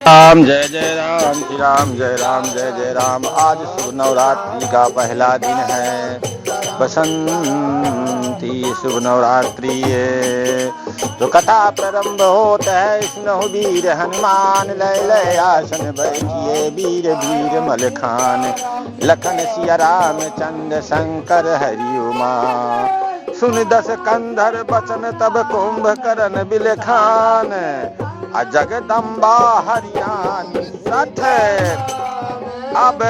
राम जय जय राम, श्री राम जय राम जय जय राम। आज शुभ नवरात्रि का पहला दिन है, बसंती शुभ नवरात्रि है। तो कथा प्रारंभ होता है, सुनहु वीर हनुमान, लय लय आसन बैठिए वीर वीर मलखान। लखन सिया राम चंद्र शंकर हरि उमा, सुन दस कंधर बचन तब कुंभकर्ण बिलखान। जगदम्बा हरियाणी सठ, अब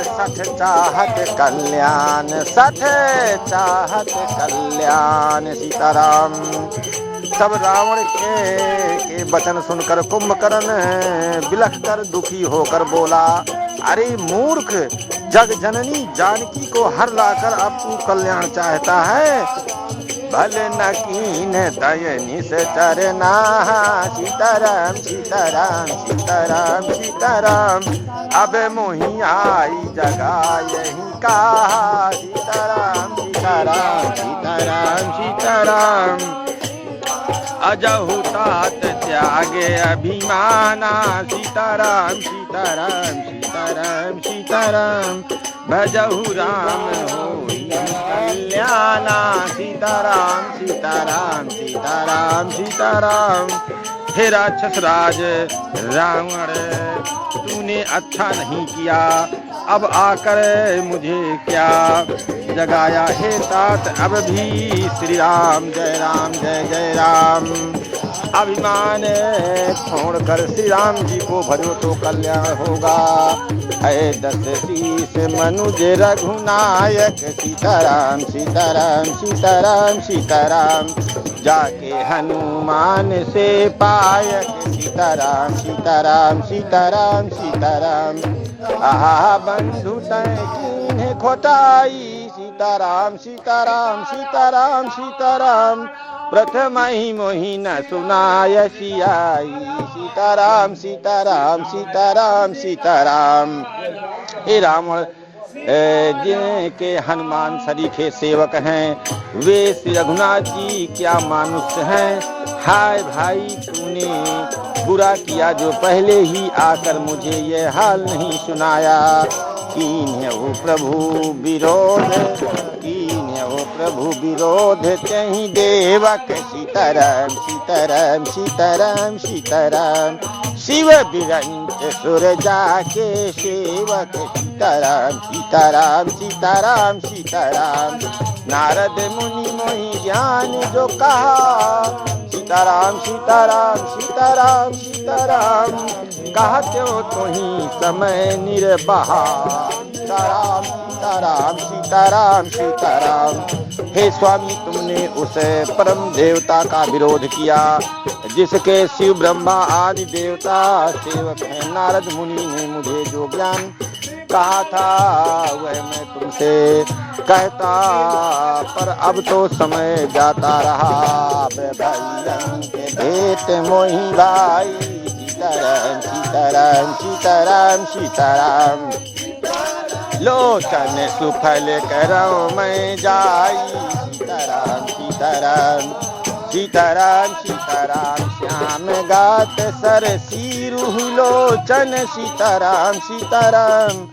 सठ चाहत कल्याण, सठ चाहत कल्याण। सीताराम। तब रावण के वचन सुनकर कुंभकर्ण बिलख कर दुखी होकर बोला, अरे मूर्ख, जग जननी जानकी को हर लाकर अब तू कल्याण चाहता है। भले न कीन दयनी से चरना। सीताराम सीताराम सीताराम सीताराम, अब मोही आई जगा यही कहा। सीताराम सीताराम सीताराम सीताराम, अजहु तात त्यागे अभिमाना। सीताराम सीताराम सीताराम सीताराम, भजहु राम होई कल्याणा। सीताराम सीताराम सीताराम सीताराम। हे राक्षस राज रावण, तूने अच्छा नहीं किया, अब आकर मुझे क्या जगाया। हे तात अब भी श्री राम जय जय राम। अभिमान छोड़कर श्री राम जी को भजो तो कल्याण होगा। है दस शीस मनुज रघुनायक। सीताराम सीताराम सीताराम सीताराम, जाके हनुमान से पायक। सीताराम सीताराम सीताराम सीताराम, आहा बंधु तय कीन्हे खोटाई। सीताराम सीताराम सीताराम सीताराम, प्रथम ही मोहि न सुनाय सियाई। सीताराम सीताराम सीताराम सीताराम। हे रावण, जिनके हनुमान सरीखे सेवक हैं, वे श्री रघुनाथ जी क्या मानुष्य हैं। हाय भाई, तूने बुरा किया जो पहले ही आकर मुझे ये हाल नहीं सुनाया। कीन्हे वो प्रभु विरोध, कीन्हे वो प्रभु विरोध कहीं देवक। सीताराम सीताराम सीताराम सीताराम, शिव बिरंच सुर जाके सेवक। सीताराम सीताराम सीताराम सीताराम, नारद मुनि मोहि ज्ञान जो कहा। सीताराम सीताराम सीताराम सीताराम, कहते हो तो ही समय निर्बहा। सीताराम सीताराम सीताराम सीताराम। हे स्वामी, तुमने उस परम देवता का विरोध किया जिसके शिव ब्रह्मा आदि देवता सेवक हैं। नारद मुनि ने मुझे जो ज्ञान कहा था वह मैं तुमसे कहता, पर अब तो समय जाता रहा। भैया के भेंट मोहि भाई। सीताराम सीताराम सीताराम सीताराम, लोचन सुफल करौ मैं जाई। सीताराम सीताराम सीताराम सीताराम, श्याम गात सरसी रूह लोचन। सीताराम सीताराम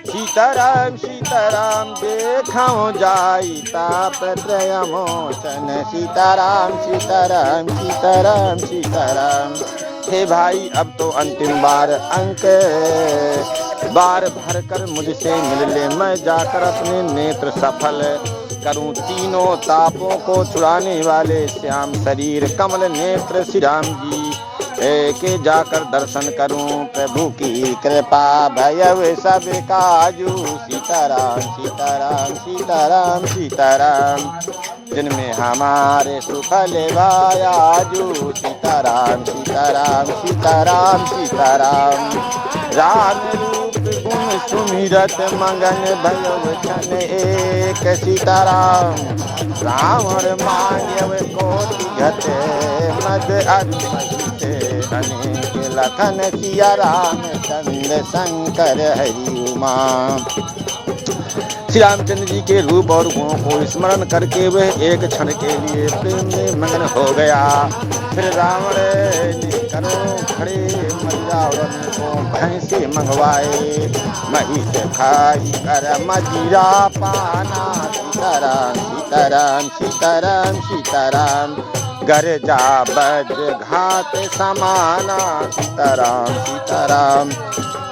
सीताराम सीताराम, देखौ जाई तापत्रय मोचन। सीताराम सीताराम सीताराम सीताराम। हे भाई, अब तो अंतिम बार अंक बार भर कर मुझसे मिल ले, मैं जाकर अपने नेत्र सफल करूं। तीनों तापों को छुड़ाने वाले श्याम शरीर कमल नेत्र श्री राम जी के जाकर दर्शन करूं। प्रभु की कृपा भयव सब काजू। सीताराम सीताराम सीताराम सीताराम, जिनमें हमारे सुफल वायाजू। सीताराम सीताराम सीताराम सीताराम, राम रूप गुण सुमिरत मगन भयव छन एक। सीताराम रावण मान्यव कोटि घट, मद अरुमहिते अनेक लखन। सिया राम चंद्र शंकर हरि उमा। श्री रामचंद्र जी के रूप और गुणों को स्मरण करके वह एक क्षण के लिए प्रेम में मगन हो गया। फिर रावण करो खड़े मदिरा और को भैंसे मंगवाए, महिष खाई कर मदिरा पाना। सीताराम सीताराम सीताराम सीताराम, घर जा बज घाट समाना। सीताराम सीताराम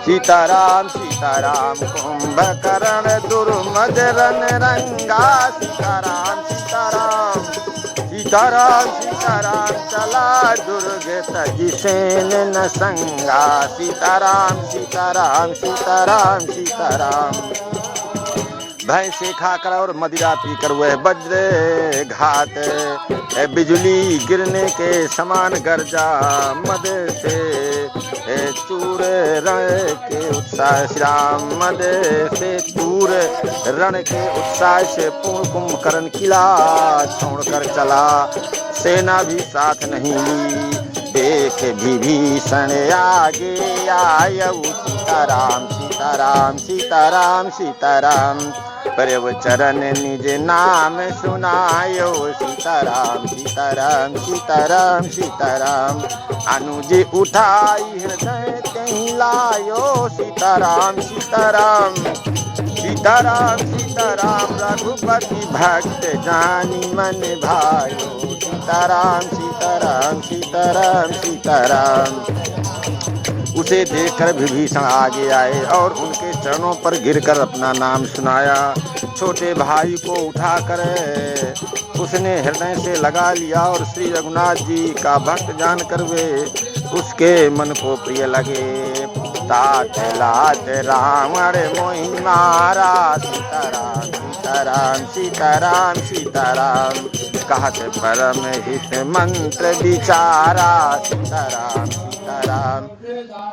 सीताराम सीताराम, कुंभकर्ण दुर्मद रन रंगा। सीताराम सीताराम सीताराम सीताराम, चला दुर्ग तजी सेन न संगा। सीताराम सीताराम सीताराम सीताराम, भैंसे खाकर और मदिरा पीकर वह वज्र घात, बिजली गिरने के समान गर्जा। मद से चूर रण के उत्साह, श्री राम मद से चूर रण के उत्साह से पूर्ण कुंभकर्ण किला छोड़कर चला। सेना भी साथ नहीं ली, देख विभीषण आगे आयऊ। सीताराम सीताराम सीताराम सीताराम, प्रभु चरण निज नाम सुनायो। सीताराम सीताराम सीताराम सीताराम, अनुज उठाई हृदय कहीं लायो। सीताराम सीताराम सीताराम सीताराम, रघुपति भक्त जानी मन भायो। सीताराम सीताराम सीताराम सीताराम, उसे देखकर विभीषण आगे आए और उनके चरणों पर गिरकर अपना नाम सुनाया। छोटे भाई को उठाकर उसने हृदय से लगा लिया और श्री रघुनाथ जी का भक्त जानकर वे उसके मन को प्रिय लगे। तात लात रावण मोहि मारा। सीताराम सीताराम सीताराम सीताराम, कहत परम हित मंत्र विचारा। सीताराम सीताराम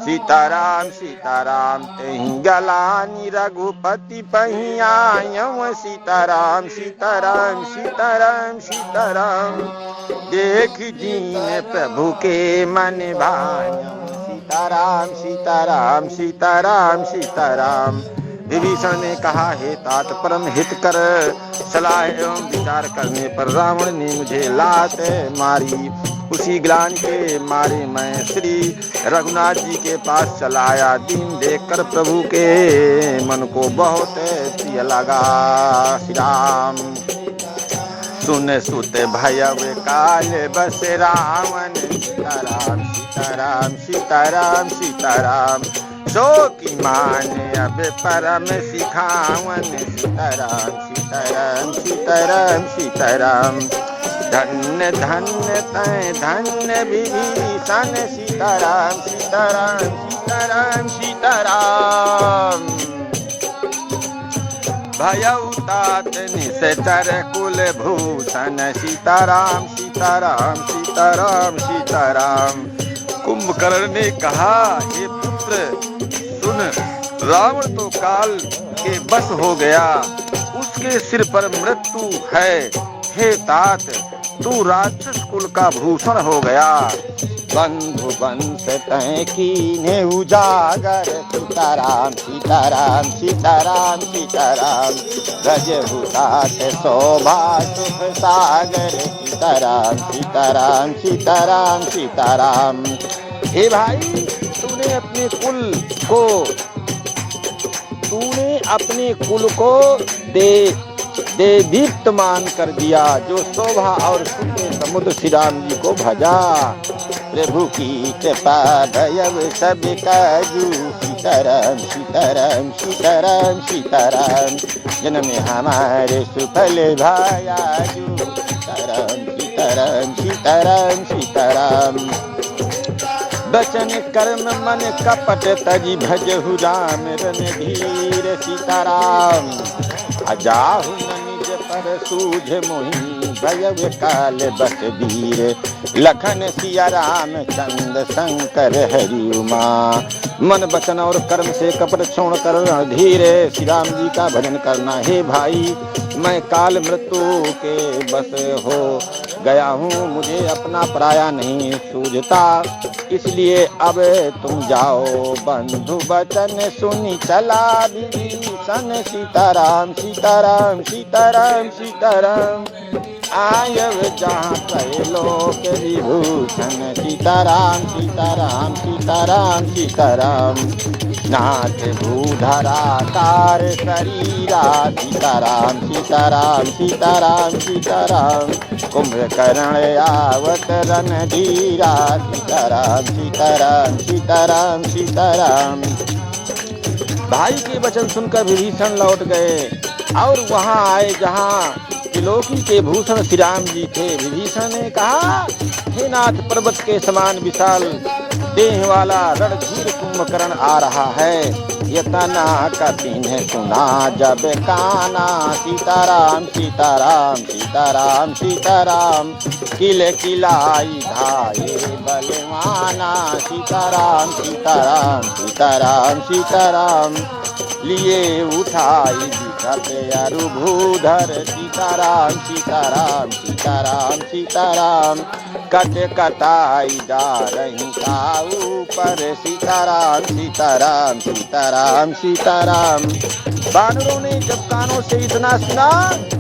सीताराम सीताराम, तेहि गलानी रघुपति पहियायं। सीताराम सीताराम सीताराम सीताराम, देख दीन प्रभु के मन भायं। सीताराम सीताराम सीताराम सीताराम, विभीषण ने कहा, हे तात परम हित कर सलाह एवं विचार करने पर रावण ने मुझे लात मारी। उसी ग्लानि के मारे मैं श्री रघुनाथ जी के पास चलाया। दीन देखकर प्रभु के मन को बहुत प्रिय लगा। श्री राम सुन सुत भयव काल बस रावण। सीताराम सीताराम सीताराम सीताराम, सो की मान अब परम सिखावन। सीताराम सीताराम सीताराम सीताराम, धन्य धन्य तय धन्य विभीषण। सीताराम सीताराम सीताराम सीताराम, भयउ तात निश्चर कुल भूषण। सीताराम सीताराम सीताराम सीताराम, कुंभकर्ण ने कहा, हे पुत्र सुन, रावण तो काल के बस हो गया, उसके सिर पर मृत्यु है। हे तात, तू राक्षस कुल का भूषण हो गया। बंधु बंश तय कीन्हे उजागर। सीताराम सीताराम सीताराम सीताराम, रजहु तात शोभा सुख सागर। सीताराम सीताराम सीताराम सीताराम, हे भाई, तूने अपने कुल को दीप्तमान कर दिया, जो शोभा और सुख के समुद्र श्री राम जी को भजा। प्रभु की कृपा दयव सब काजू। सीताराम सीताराम सीताराम सीताराम, जन्म हमारे सुफल भायाजू। सीताराम सीताराम सीताराम सीताराम, बचन कर्म मन कपट तजी भजहु राम रणधीर। सीताराम अजाहु निज पर सूझ मोहि, भयव काल बस वीर। लखन सिया राम चंद शंकर हरि उमा, मन वचन और कर्म से कपट छोड़कर रणधीर श्री राम जी का भजन करना। हे भाई, मैं काल मृत्यु के बस हो गया हूँ, मुझे अपना पराया नहीं सूझता, इसलिए अब तुम जाओ। बंधु वचन सुनी चला विभीषण। सीताराम सीताराम सीताराम सीताराम। आयव जहाँ त्रैलोक विभूषण सीताराम सीताराम सीताराम सीताराम नाथ भूधराकार शरीरा सीताराम सीताराम सीताराम सीताराम कुंभकर्ण आवत रणधीरा सीताराम सीताराम सीताराम सीताराम। भाई के वचन सुनकर विभीषण लौट गए और वहां आए जहां त्रिलोकी के भूषण श्री राम जी थे। विभीषण ने कहा, हे नाथ, पर्वत के समान विशाल देह वाला रणधीर कुंभकर्ण आ रहा है। यतना कठिन है सुना जब काना सीताराम सीताराम सीताराम सीताराम किले किलाई धाये बलवाना सीताराम सीताराम सीताराम सीताराम लिए उठाई दिखते अरु भूधर सीताराम सीताराम सीताराम सीताराम कट कटाई डालही का ऊपर सीताराम सीताराम सीताराम सीताराम। बानरों ने जब कानों से इतना सुना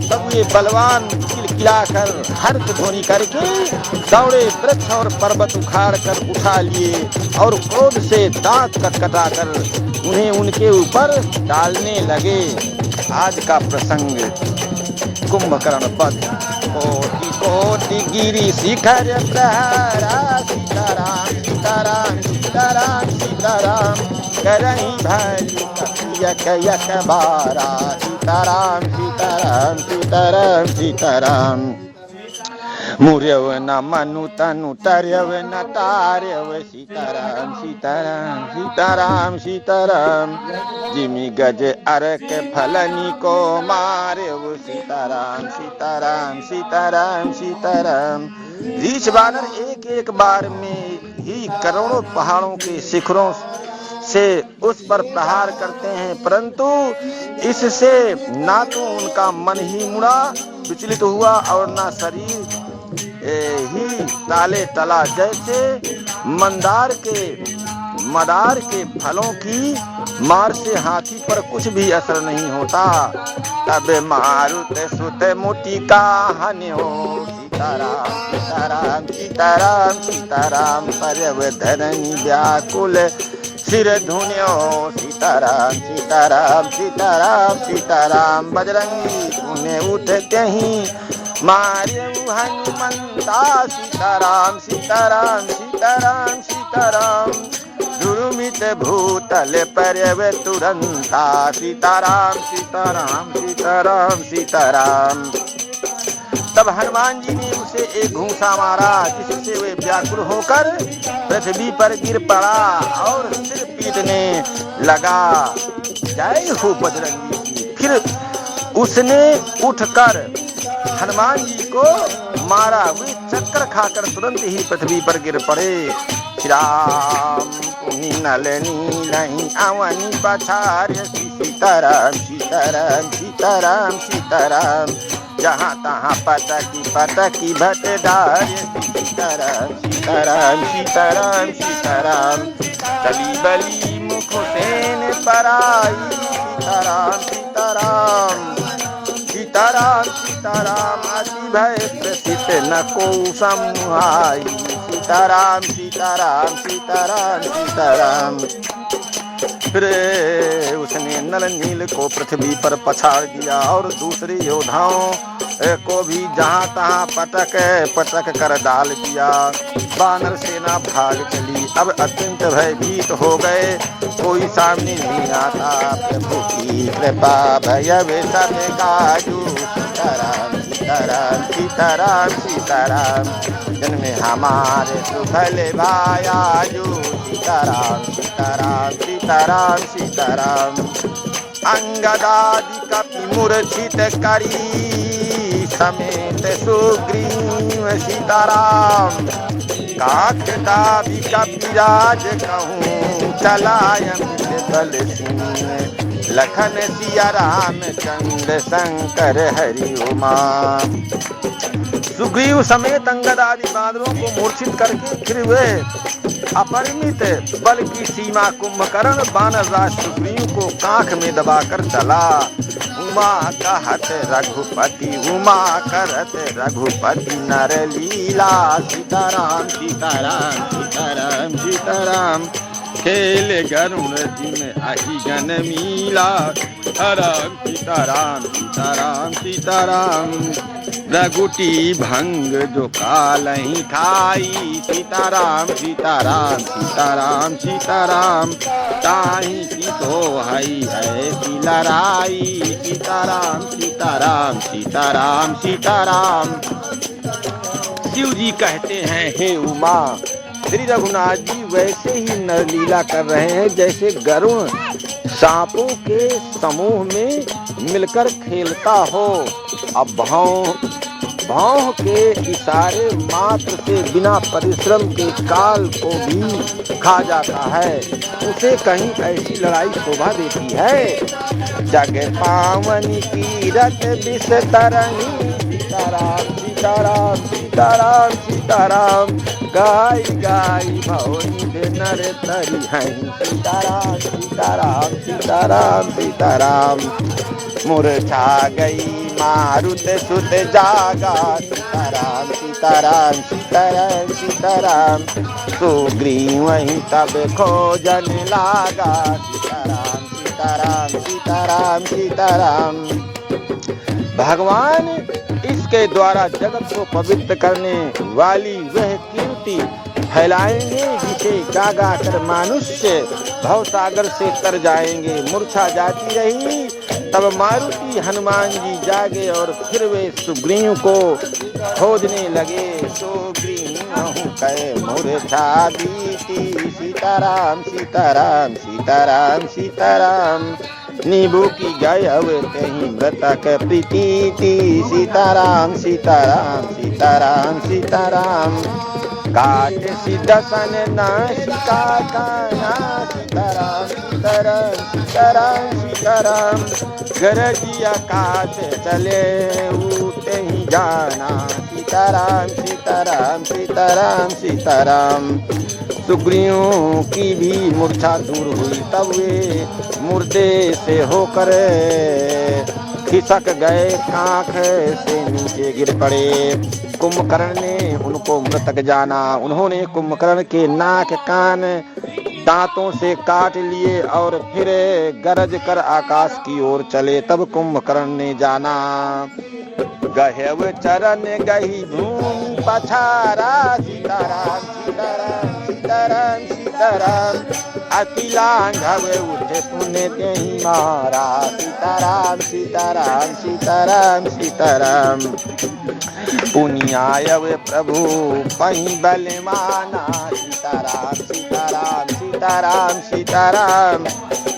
तब ये बलवान किलकिलाकर हर्ष ध्वनि करके दौड़े, वृक्ष और पर्वत उखाड़ कर उठा लिए और क्रोध से दांत कटकटा कर उन्हें उनके ऊपर डालने लगे। आज का प्रसंग कुंभकर्ण पद कोटि कोटि गिरि शिखर प्रहारा सीताराम सीताराम सीताराम सीताराम करही भली यक यक बारा सीताराम सीताराम सीताराम सीताराम। मुर्यव न मनु तनु तरयव न तार्यव सीताराम सीताराम सीताराम सीताराम जिमि गज अरक फलनी को मार्यव सीताराम सीताराम सीताराम सीताराम। रीछ बानर एक एक बार में ही करोड़ों पहाड़ों के शिखरों से उस पर प्रहार करते हैं, परंतु इससे ना तो उनका मन ही मुड़ा विचलित हुआ और ना शरीर ही ताले तला। जैसे मदार के फलों की मार से हाथी पर कुछ भी असर नहीं होता। तब मारुत सुत मुटी का हन्यो सीताराम सीताराम सीताराम सीताराम पर्यव धरणी व्याकुल सिर धुन्यो सीताराम सीताराम सीताराम सीताराम। बजरंगी उन्हें उठते ही मार्यऊ हनुमंता सीताराम सीताराम सीताराम सीताराम दुर्मित भूतल पर्यव तुरंता सीताराम सीताराम सीताराम सीताराम। तब हनुमान जी ने उसे एक घूंसा मारा जिससे वे व्याकुल होकर पृथ्वी पर गिर पड़ा और सिर पीटने लगा। जय हो बजरंगी की। फिर उसने उठकर हनुमान जी को मारा, वे चक्कर खाकर तुरंत ही पृथ्वी पर गिर पड़े। श्याम पुनि नल नीलहि अवनि पछार्य सीताराम सीताराम सीताराम सीताराम जहाँ तहाँ पटकी पटकी भट डार्य सीताराम सीताराम सीताराम सीताराम। तली बली मुख सेन पराई सीताराम सीताराम सीताराम सीताराम अति भय प्रसिद्ध न को समुहाई सीताराम सीताराम सीताराम सीताराम। फिर उसने नल नील को पृथ्वी पर पछाड़ दिया और दूसरे योद्धाओं को भी जहाँ तहाँ पटक पटक कर डाल दिया। वानर सेना भाग चली। अब अत्यंत भयभीत हो गए, कोई सामने नहीं आता। प्रभु की कृपा भय सब काजू सीताराम सीताराम सीताराम सीताराम जन्मे हमारे सुभले भायाजू सीताराम सीताराम सीताराम सीताराम। अंगदादि कपि मूर्छित करी समेत सुग्रीव सीताराम काकदादि कपिराज कहूँ चलायन बल सिंह लखन सिया राम चंद्र शंकर हरि उमा। सुग्रीव समेत अंगद आदि बानरों को मूर्छित करके फिर वे अपरिमित बल की सीमा कुंभकर्ण वानर राज सुग्रीव को कांख में दबाकर चला। उमा कहत रघुपति, उमा करत रघुपति नर लीला। सीताराम सीताराम सीताराम सीताराम, खेल गरुण जिम अहि गन मीला। राम सीताराम सीताराम सीताराम, रघुटी भंग जो कालहि खाई। सीताराम सीताराम सीताराम सीताराम, ताहि की तो हई ऐसी लड़ाई। सीताराम सीताराम सीताराम सीताराम। शिव जी कहते हैं, हे उमा, श्री रघुनाथ जी वैसे ही नरलीला कर रहे हैं जैसे गरुण सांपों के समूह में मिलकर खेलता हो। अब भौं के इशारे मात्र से बिना परिश्रम के काल को भी खा जाता है। उसे कहीं ऐसी लड़ाई शोभा देती है। जग पावनी कीरत बिस्तरही। सीताराम सीताराम सीताराम सीताराम, गाय गाय भवनी नर तरी हैं। सीताराम सीताराम सीताराम सीताराम, मूर्छा गई मारुत सुत जागा। सीताराम सीताराम सीताराम सीताराम, सुग्रीव वहीं तब खोजन लागा। सीताराम सीताराम सीताराम सीताराम। भगवान इसके द्वारा जगत को पवित्र करने वाली वह कीर्ति फैलाएंगे जिसे गा गा कर मनुष्य भवसागर से तर जाएंगे। मूर्छा जाती रही, तब मारुति हनुमान जी जागे और फिर वे सुग्रीव को खोजने लगे। सुग्रीव कहे मूर्छा बीती। सीताराम सीताराम सीताराम सीताराम, नींबू की गाय कहीं मृतक प्रीति। सीताराम सीताराम सीताराम सीताराम, काट सिद्धसन नाशिका काना। सीताराम सीताराम सीताराम सीताराम, गरजिया काट चले उते ही जाना। सीताराम सीताराम सीताराम सीताराम, सुग्रीव की भी मूर्छा दूर हुई, तब वे मुर्दे से होकर खिसक गए, आँख से नीचे गिर पड़े। कुंभकर्ण ने उनको मृतक जाना। उन्होंने कुंभकर्ण के नाक कान दांतों से काट लिए और फिर गरज कर आकाश की ओर चले। तब कुंभकर्ण ने जाना, गहेव चरण गही भूमि पछारा। सीताराम सीताराम सीताराम सीताराम, अति लांघव उठे पुण्य देहि मारा। सीताराम सीताराम सीताराम सीताराम, पुण्यायव प्रभु पहि बलवाना। सीताराम सीताराम सीताराम सीताराम,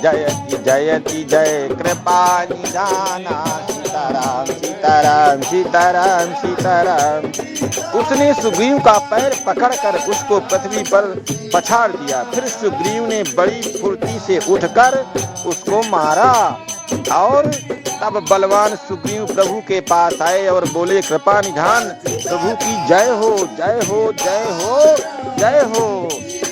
जयति जयति जय कृपा निधाना। सीताराम सीताराम सीताराम सीताराम। उसने सुग्रीव का पैर पकड़कर उसको पृथ्वी पर पछाड़ दिया। फिर सुग्रीव ने बड़ी फुर्ती से उठकर उसको मारा और तब बलवान सुग्रीव प्रभु के पास आए और बोले, कृपा निधान प्रभु की जय हो जय हो जय हो जय हो।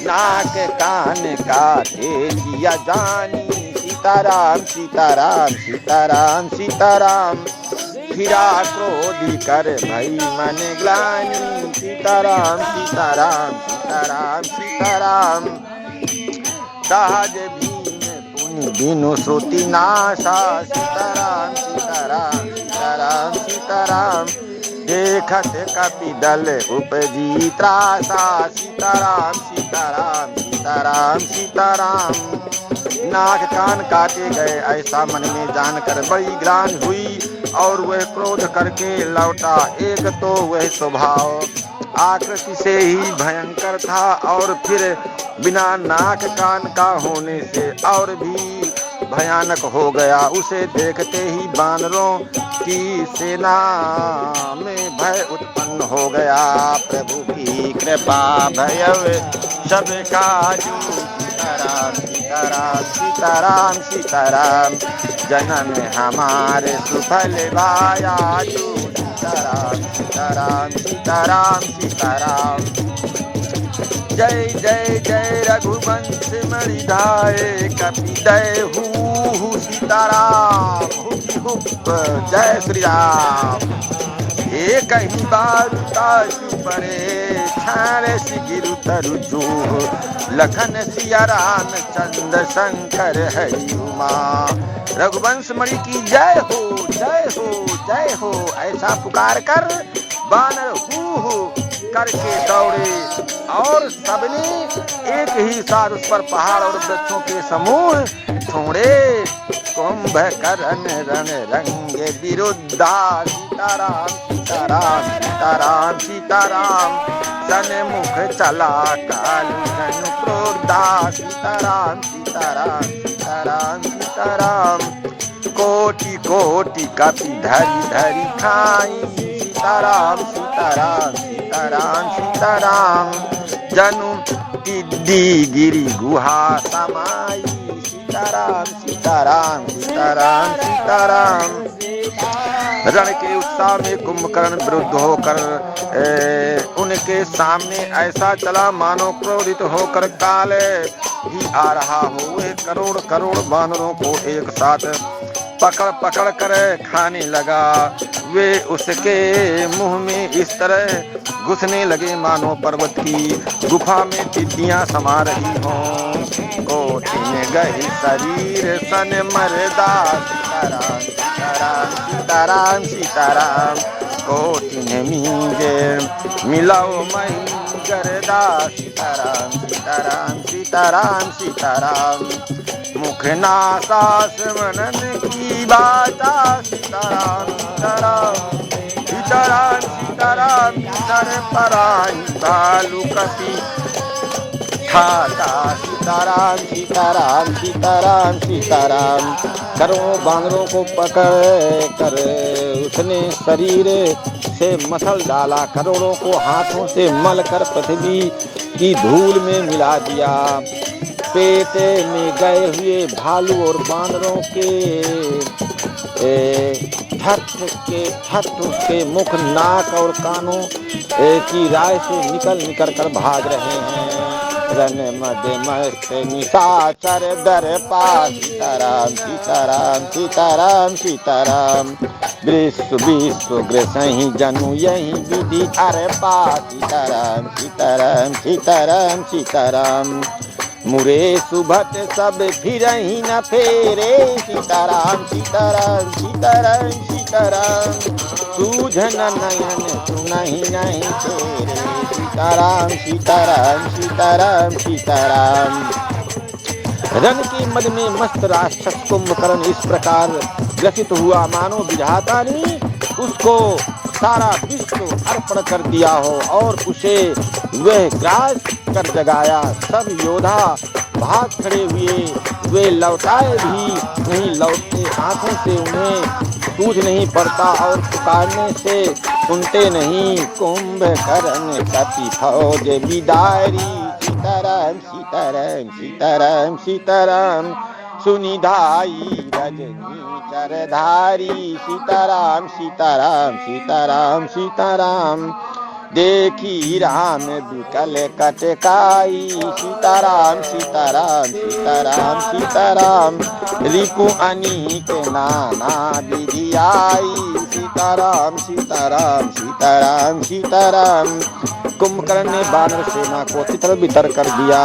नाक कान काटे दिया जानी। सीताराम सीताराम सीताराम सीताराम, फिरा क्रोधी कर भई मन ग्लानि। सीताराम सीताराम सीताराम सीताराम, सहज भीम पुनि बिनु श्रुति नाशा। सीताराम सीताराम सीताराम सीताराम, देखत कपि दल उपजी त्रासा। सीताराम सीताराम सीताराम सीताराम, नाक कान काटे गए ऐसा मन में जानकर बड़ी ग्लानि हुई और वह क्रोध करके लौटा। एक तो वह स्वभाव आकृति से ही भयंकर था और फिर बिना नाक कान का होने से और भी भयानक हो गया। उसे देखते ही वानरों की सेना में भय उत्पन्न हो गया। प्रभु की कृपा भयव सब काजू। सीताराम सीताराम सीताराम सीताराम, जन्म हमारे सुफल भायाजू। सीताराम सीताराम सीताराम सीताराम, जय जय जय रघुवंश मणिधाय कपि दय हूँ। सीताराम। रघुप जय श्री राम। एक ही बार ताशु पड़े छाड़े सिगिरु तरु जो लखन सिया राम चंद्र शंकर हरि उमा। रघुवंश मणि की जय हो जय हो जय हो। ऐसा पुकार कर बानर हू करके दौड़े और सबने एक ही साथ उस पर पहाड़ और वृक्षों के समूह छोड़े। कुंभकर्ण रण रंगे विरुद्धा सीताराम सीताराम सीताराम सीताराम। सन्मुख चला कालू धनु क्रोधा सीताराम सीताराम सीताराम सीताराम। कोटि कोटि कपि धरि धरि खाई सीताराम सीताराम सीताराम सीताराम। जनु टिड्डी गिरी गुहा समाई सीताराम सीताराम सीताराम सीताराम। रण के उत्साह में कुंभकर्ण विरुद्ध होकर उनके सामने ऐसा चला मानो क्रोधित होकर काल ही आ रहा हो। वे करोड़ करोड़ बानरों को एक साथ पकड़ पकड़ कर खाने लगा। वे उसके मुंह में इस तरह घुसने लगे मानो पर्वत की गुफा में टिड्डियां समा रही हों। कोटि में गई शरीर सन मरदा सीताराम सीताराम सीताराम सीताराम। कोटि में मींगे मिलाओ मही गरदा सीताराम सीताराम सीताराम सीताराम। मुख नासास मनन की बाता सीताराम सीताराम सीताराम सीताराम। सर पराई भालू कपि खाता सीताराम सीताराम सीताराम सीताराम। करोड़ों बानरों को पकड़ कर उसने शरीर से मसल डाला। करोड़ों को हाथों से मल कर पृथ्वी की धूल में मिला दिया। पेट में गए हुए भालू और बानरों के छठ के मुख नाक और कानों की राय से निकल कर भाग रहे हैं। रन मध्य मस्त निशाचर दर पा सीताराम सीताराम सीताराम सीताराम। विश्व विश्व ग्रसहि जनु यही विधि अरे पा सीताराम सीताराम सीताराम सीताराम। मुरे सुभट सब फिर ही न फेरे सीताराम सीताराम सीताराम सीताराम। सूझन नयन सुनहि नहीं तेरे सीताराम सीताराम सीताराम सीताराम। रन के मद में मस्त राक्षस कुंभकर्ण इस प्रकार ग्रसित हुआ मानो विधाता ने उसको सारा विश्व अर्पण कर दिया हो और उसे वह ग्रास कर जगाया। सब योद्धा भाग खड़े हुए, वे लौटाए भी नहीं लौटते। आंखों से उन्हें सूझ नहीं पड़ता और पुकारने से सुनते नहीं। कुंभकर्ण कपि फौज बिदारी सीताराम सीताराम सीताराम सीताराम। सुनिधाई रजनी चरधारी सीताराम सीताराम सीताराम सीताराम। देखी राम विकल कटकाई सीताराम सीताराम सीताराम सीताराम। रिपु अनीक नाना विधि आई सीताराम सीताराम सीताराम सीताराम। कुंभकर्ण ने बानर सेना को तितर बितर कर दिया।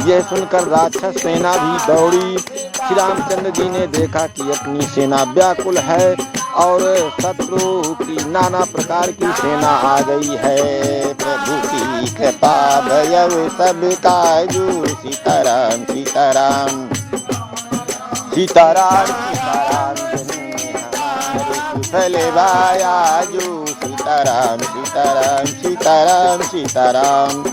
यह सुनकर राक्षस सेना भी दौड़ी। श्री रामचंद्र जी ने देखा कि अपनी सेना व्याकुल है और शत्रु की नाना प्रकार की सेना आ गई है। प्रभु की कृपा भयव सब काजू सीताराम सीताराम सीताराम सीताराम। हमारे कुशल भायाजू सीताराम सीताराम सीताराम सीताराम।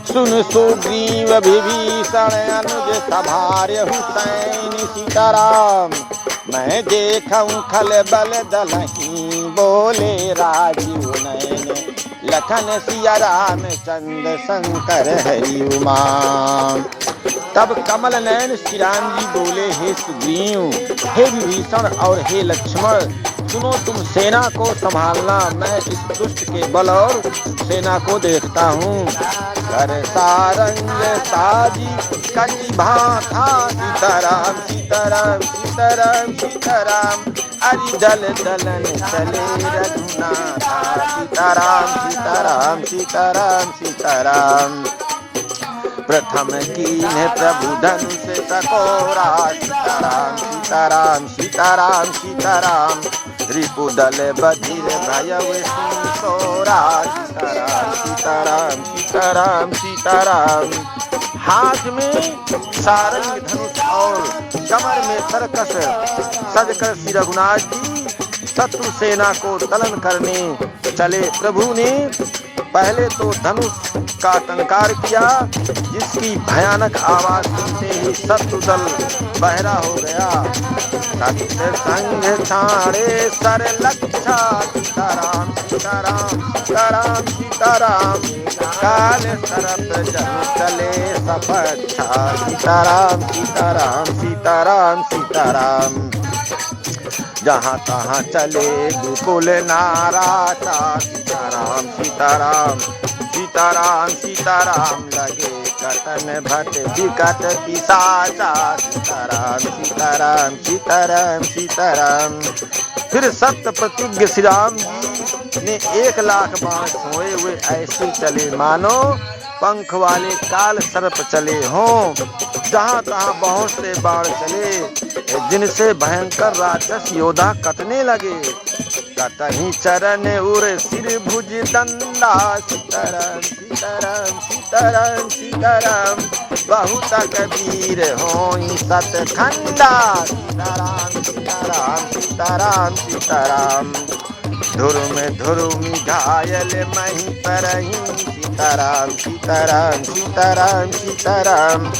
सुन सुग्रीव विभीषण अनुज सभार्य हुसैन सीताराम। मैं देखूं खल बल दलही बोले राजीव नयन। लखन सिया राम चंद्र शंकर हरि उमा। तब कमल नयन श्री राम जी बोले, हे सुग्रीव, हे विभीषण और हे लक्ष्मण, सुनो, तुम सेना को संभालना, मैं इस दुष्ट के बल और सेना को देखता हूँ। कर सारंग साजी कटी भाथा सीताराम सीताराम सीताराम सीताराम। अरि दल दलन चले रघुनाथा। सीताराम सीताराम सीताराम सीताराम। प्रथम कीन्हे प्रभु धनुष टकोरा। सीताराम सीताराम सीताराम सीताराम। रिपुदल बधिर भयउ सोरा। सीताराम सीताराम सीताराम सीताराम। हाथ में सारंग धनुष और कमर में तरकस सजकर श्री रघुनाथ जी शत्रु सेना को दलन करने चले। प्रभु ने पहले तो धनुष का टंकार किया, जिसकी भयानक आवाज सुनते ही शत्रु दल बहरा हो गया। सत्य संग छाड़े सर लक्षा। सीताराम सीताराम सीताराम सीताराम। काल सरप जन चले सपक्षा। सीताराम सीताराम सीताराम सीताराम। जहाँ तहाँ चले गोकुल नाराचा। सीताराम सीताराम सीताराम सीताराम। लगे कटन भट विकट पिशाचा। सीताराम सीताराम सीताराम सीताराम। फिर सत्य प्रतिज्ञ श्री राम जी ने 1,00,000 बाण छोड़े हुए ऐसे चले मानो पंख वाले काल सर्प चले हों। जहाँ तहाँ बहुत से बाण चले, जिनसे भयंकर राक्षस योद्धा कटने लगे। कतही चरण उर सिर भुज दंडा। सीताराम सीताराम सीताराम सीताराम। बहुत कबीर होई सतखंडा। सीताराम सीताराम सीताराम सीताराम। धुरुम घायल मही परही। सीताराम सीताराम सीताराम सीताराम।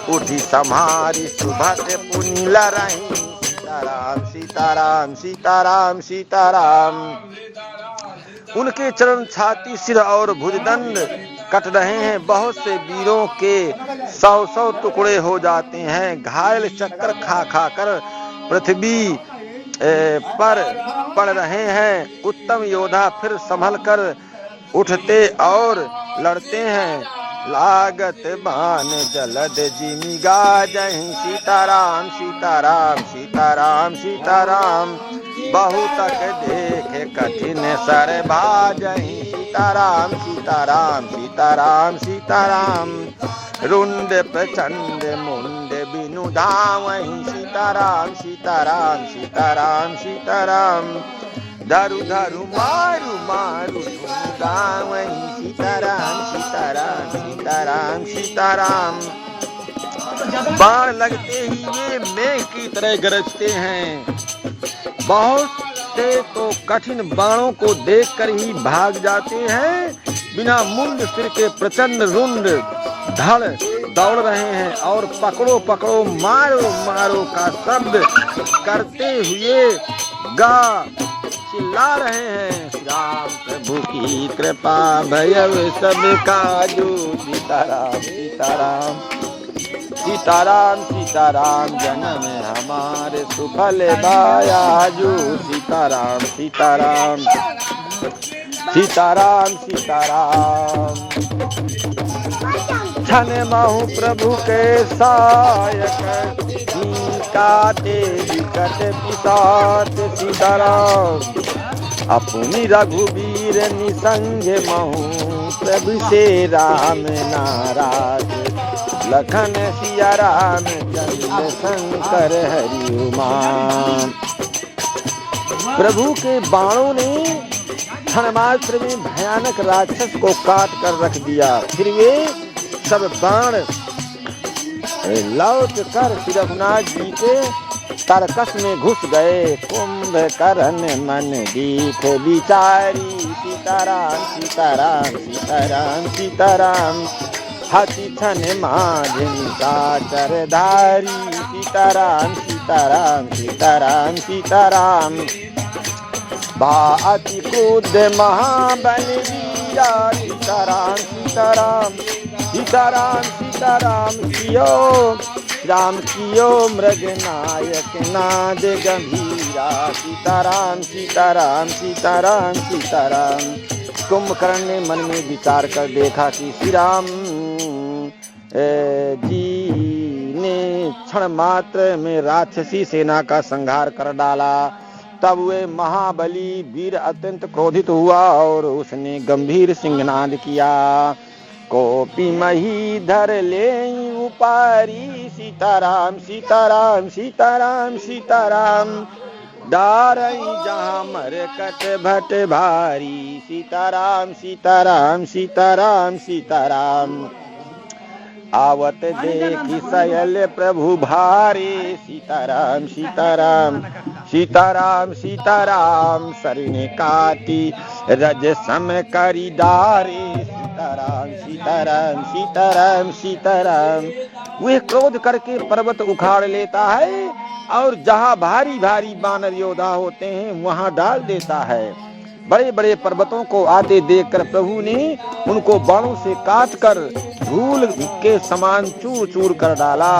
उठी सम्हारी सुभट पुनि लरही। सीताराम सीताराम सीताराम सीताराम। उनके चरण छाती सिर और भुजदंड कट रहे हैं। बहुत से वीरों के 100 टुकड़े हो जाते हैं। घायल चक्कर खा खा कर पृथ्वी पर पड़ रहे हैं। उत्तम योद्धा फिर संभल कर उठते और लड़ते हैं। लागत बाण जलद जिमि गाजहि। सीताराम सीताराम सीताराम सीताराम। बहुतक देखे कठिन सर भाजहि। सीताराम सीताराम सीताराम सीताराम। रुंड प्रचंड मुंड बिनु धावहि। सीताराम सीताराम सीताराम सीताराम। धरु धरु मारु मारु गावहि। सीताराम सीताराम सीताराम सीताराम। बाण लगते ही ये मेघ की तरह गरजते हैं। बहुत से तो कठिन बाणों को देखकर ही भाग जाते हैं। बिना मुंड सिर के प्रचंड रुंड धड़ दौड़ रहे हैं और पकड़ो पकड़ो मारो मारो का शब्द करते हुए गा चिल्ला रहे हैं। राम प्रभु की कृपा भयव सब काजू। सीताराम सीताराम सीताराम सीताराम। जन्म हमारे सुफल बायाजू। सीताराम सीताराम सीताराम सीताराम। छन महु प्रभु के सायक। काटे विकट पिशाच। सीताराम अपनी रघुवीर निसंग महु। प्रभु से राम नाराज। लखन सिया राम चंद्र शंकर हरि उमा। प्रभु के बाणों ने क्षण मात्र में भयानक राक्षस को काट कर रख दिया। फिर वे सब बाण लौट कर श्री रघुनाथ जी के तरकस में घुस गए। कुंभकर्ण मन दीख बिचारी। सीताराम सीताराम सीताराम सीताराम। हाथी छन माझी का चरधारी। सीताराम सीताराम सीताराम सीताराम। अति क्रोध महाबल वीरा। सीताराम सीताराम सीताराम सीताराम। कियो राम कियो मृग नायक नाद गंभीरा। सीताराम सीताराम सीताराम सीताराम। कुंभकर्ण ने मन में विचार कर देखा कि श्री राम जी ने क्षण मात्र में राक्षसी सेना का संहार कर डाला। तब वे महाबली वीर अत्यंत क्रोधित हुआ और उसने गंभीर सिंहनाद किया। कोपी मही धर ले उपारी, सीताराम सीताराम सीताराम सीताराम, डारई जहाँ मर कट भट भारी, सीताराम सीताराम सीताराम सीताराम। आवत देखी सयल प्रभु भारे, सीताराम सीताराम सीताराम सीताराम, सरने काटी रज सम करी डारे, सीताराम सीताराम सीताराम सीताराम। वह क्रोध करके पर्वत उखाड़ लेता है और जहाँ भारी भारी वानर योद्धा होते हैं वहाँ डाल देता है। बड़े बड़े पर्वतों को आते देखकर प्रभु ने उनको बाणों से काट कर धूल के समान चूर चूर कर डाला।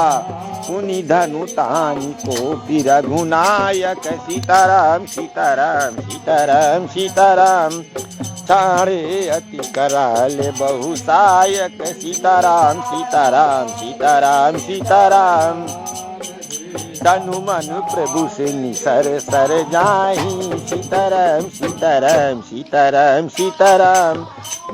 उन्हीं धनु तानी को फिर रघुनायक, सीताराम सीताराम सीताराम सीताराम, छाड़े अति कराल बहुसायक, सीताराम सीताराम सीताराम सीताराम। तनु मन प्रभु से निसर सर जाही, सीताराम सीताराम सीताराम सीताराम,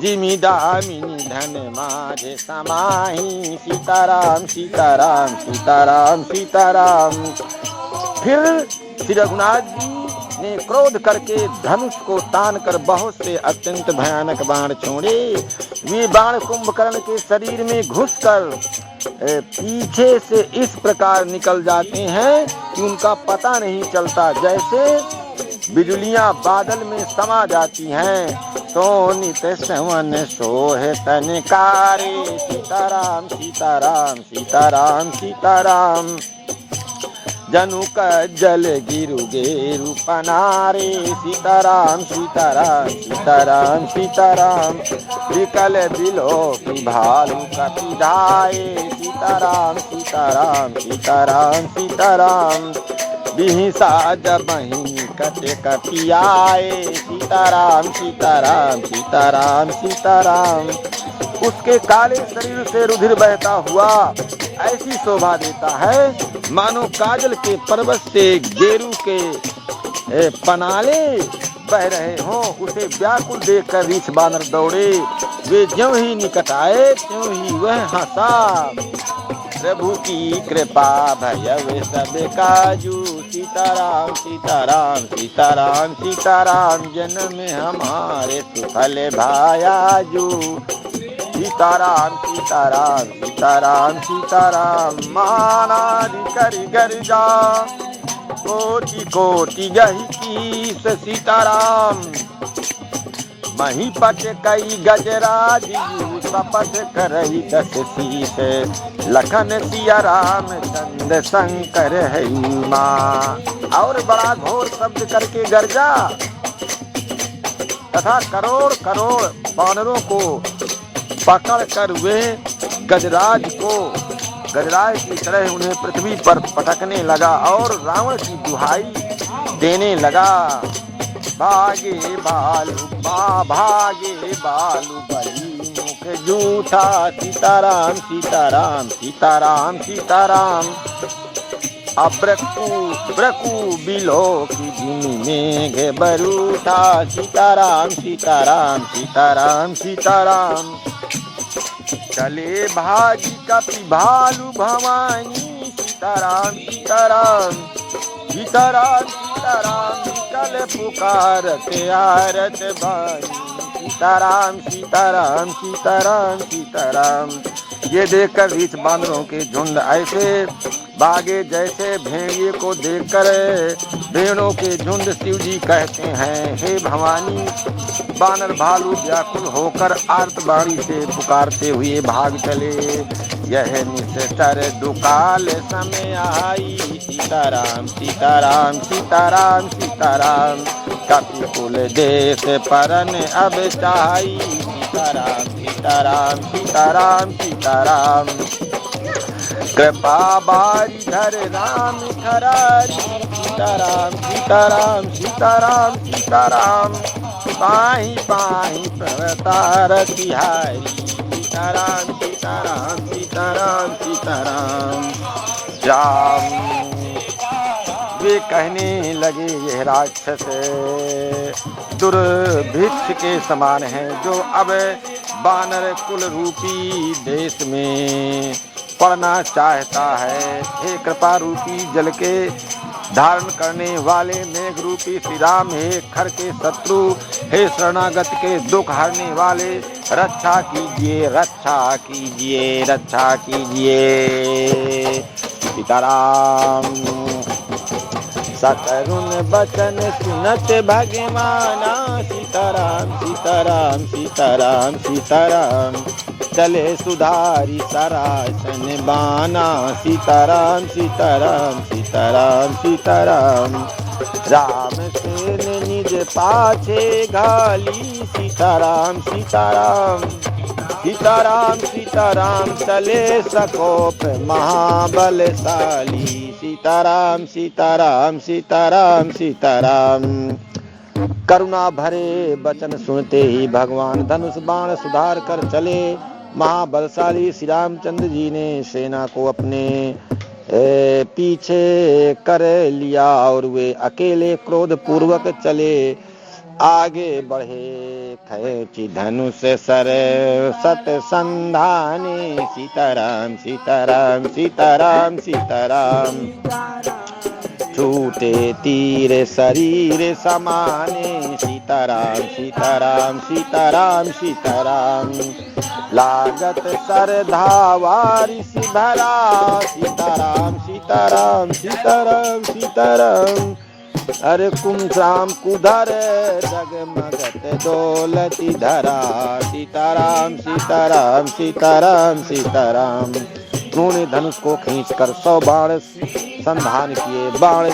जिमि दामिनी धन माझे समाही, सीताराम सीताराम सीताराम सीताराम। फिर श्री रघुनाथ जी ने क्रोध करके धनुष को तान कर बहुत से अत्यंत भयानक बाण छोड़े। वे बाण कुंभकर्ण के शरीर में घुसकर पीछे से इस प्रकार निकल जाते हैं कि उनका पता नहीं चलता, जैसे बिजलियां बादल में समा जाती हैं। सोनित सवन सोहे तनकारे, सीताराम सीताराम सीताराम सीताराम, जनु का जल गिरु गेरु पनारे, सीताराम सीताराम सीताराम सीताराम, विकल बिलो की भालू कपि धाये, सीताराम सीताराम सीताराम सीताराम, बिहिसा जबहि कटे कपियाए, सीताराम सीताराम सीताराम सीताराम। उसके काले शरीर से रुधिर बहता हुआ ऐसी शोभा देता है मानो काजल के पर्वत से गेरू के पनाले बह रहे हों। उसे व्याकुल देखकर रीछ बानर दौड़े। वे ज्यों ही निकट आए त्यों ही वह हंसा। प्रभु की कृपा भयवे सब काजू, सीताराम सीताराम सीताराम सीताराम, जन्म हमारे सुफल भायाजू, सीताराम सीताराम सीताराम सीताराम। मानादि करि गर्जा कोटि कोटि गहि कीस, सीताराम मही पट कई गजराज सपट करही दस शीस, लखन सिया राम चंद शंकर है माँ। और बड़ा घोर शब्द करके गर्जा तथा करोड़ करोड़ वानरों को पकड़ कर वे गजराज की तरह उन्हें पृथ्वी पर पटकने लगा और रावण की दुहाई देने लगा। भागे बालू बली मुख जूठा, सीताराम सीताराम सीताराम सीताराम। अब्रकू बिलो की भूमि में बरूठा, सीताराम सीताराम सीताराम सीताराम। चले भाजी कपि भालू भवानी, सीताराम सीताराम सीताराम सीताराम। कल पुकारते आरत बानी, सीताराम सीताराम सीताराम सीताराम। ये देखकर रीछ बानरों के झुंड ऐसे भागे जैसे भेड़िए को देखकर भेड़ों के झुंड शिव जी कहते हैं, हे भवानी। बानर भालू व्याकुल होकर आर्तवाणी से पुकारते हुए भाग चले। यह निश्चर दुकाल समय आई, सीताराम सीताराम सीताराम सीताराम। कपिकुल देश परन अब चाही, सीताराम सीताराम सीताराम सीताराम। कृपा बारी धर राम खरारी, सीताराम सीताराम सीताराम सीताराम। पाही पाही प्रवतार तिहारी, सीताराम सीताराम सीताराम सीताराम। राम वे कहने लगे यह राक्षस दुर्भिक्ष के समान है, जो अब वानर कुल रूपी देश में पड़ना चाहता है। हे कृपा रूपी जल के धारण करने वाले मेघ रूपी श्री राम, हे खर के शत्रु, हे शरणागत के दुख हरने वाले, रक्षा कीजिए, रक्षा कीजिए, रक्षा कीजिए। सीताराम। सकरुण बचन सुनत भगवाना, सीताराम सीताराम सीताराम सीताराम, चले सुधारी सरासन बाना, सीताराम सीताराम सीताराम सीताराम। राम सेन निज पाछे घाली, सीताराम सीताराम सीताराम सीताराम, चले सकोप महाबलशाली, सीताराम सीताराम सीताराम सीताराम। करुणा भरे वचन सुनते ही भगवान धनुष बाण सुधार कर चले। महाबलशाली श्री रामचंद्र जी ने सेना को अपने पीछे कर लिया और वे अकेले क्रोध पूर्वक चले। आगे बढ़े खैची धनुष सर सत संधाने, सीताराम सीताराम सीताराम सीताराम। छूटे तीर शरीर समाने, सीताराम सीताराम सीताराम सीताराम। लागत सर धावारिस भरा, सीताराम सीताराम सीताराम सीताराम। अरे कुमसाम कुधर जगमगत दौलती धरा, सीताराम सीताराम सीताराम सीताराम। उन्होंने धनुष को खींचकर 100 बाण संधान किए। बाण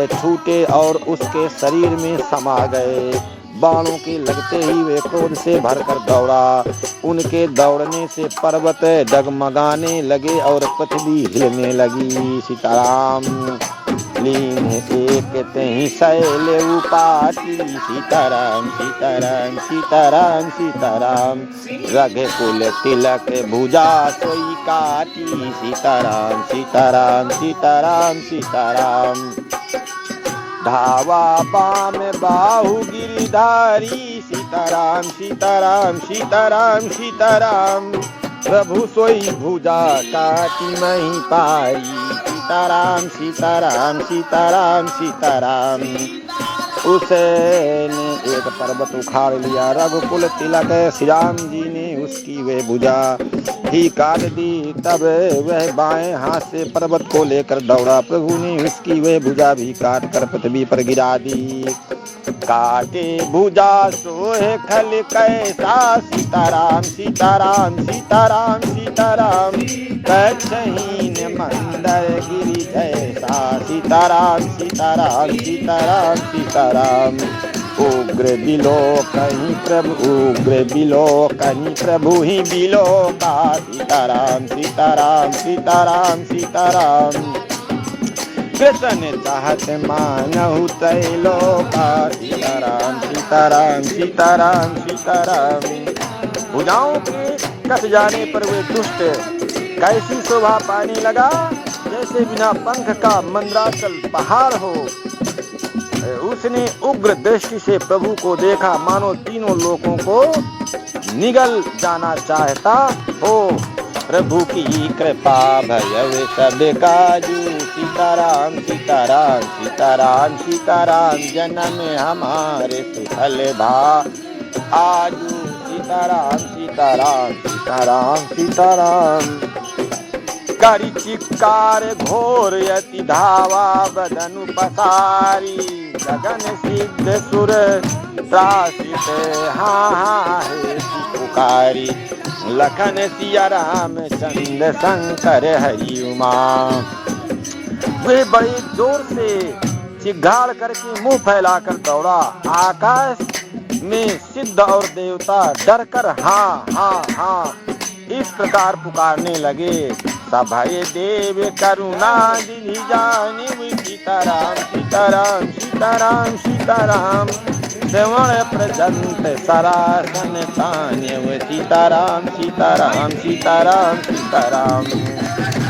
छूटे और उसके शरीर में समा गए। बाणों के लगते ही वे क्रोध से भरकर दौड़ा। उनके दौड़ने से पर्वत डगमगाने लगे और पृथ्वी हिलने लगी। सीताराम। लीन एक तेहि शैल उपाटी, सीताराम सीताराम सीताराम सीताराम। रघुकुल तिलक भुजा सोई काटी, सीताराम सीताराम सीताराम सीताराम। धावा बाम बाहु गिरिधारी, सीताराम सीताराम सीताराम सीताराम। प्रभु सोई भुजा काटी मही पाई, सीताराम सीताराम सीताराम सीताराम। उसने एक पर्वत उखाड़ लिया। रघुकुल तिलक श्री राम जी ने उसकी वे भुजा ही काट दी। तब वह बाएं हाथ से पर्वत को लेकर दौड़ा। प्रभु ने उसकी वे भुजा भी काट कर पृथ्वी पर गिरा दी। काटे भुजा सोहे खल कैसा, सीताराम सीताराम सीताराम सीताराम। कच्छहीन मंदर गिरि जैसा, सीताराम सीताराम सीताराम सीताराम। उग्र बिलो कहीं प्रभु, उग्र बिलो कहीं प्रभु ही बिलो का, सीताराम सीताराम सीताराम सीताराम। कृष्ण चाहत मानहु तैलो का, सीताराम सीताराम सीताराम सीताराम। भुजाओं के कट जाने पर वे दुष्ट कैसी शोभा पाने लगा, जैसे बिना पंख का मंदराचल पहाड़ हो। उसने उग्र दृष्टि से प्रभु को देखा, मानो तीनों लोकों को निगल जाना चाहता हो। प्रभु की कृपा भयव सब काजू, सीताराम सीताराम सीताराम सीताराम। जन्म हमारे सुफल भा आजू, सीताराम सीताराम सीताराम सीताराम। करी चिक्कार घोर यति धावा बदनु पसारी, गगन सिद्ध सुर त्रासित हाँ हाँ है पुकारी। लखन सिया राम चंद्र शंकर हरि उमा। वे बड़े जोर से चिघाड़ करके मुंह फैलाकर दौड़ा। आकाश में सिद्ध और देवता डरकर हाँ हाँ हाँ इस प्रकार पुकारने लगे। सभय देव करुणा दिधि जानिब, सीताराम सीताराम सीताराम सीताराम। श्रवण प्रजंत सरासन तान्यव, सीताराम सीताराम सीताराम सीताराम।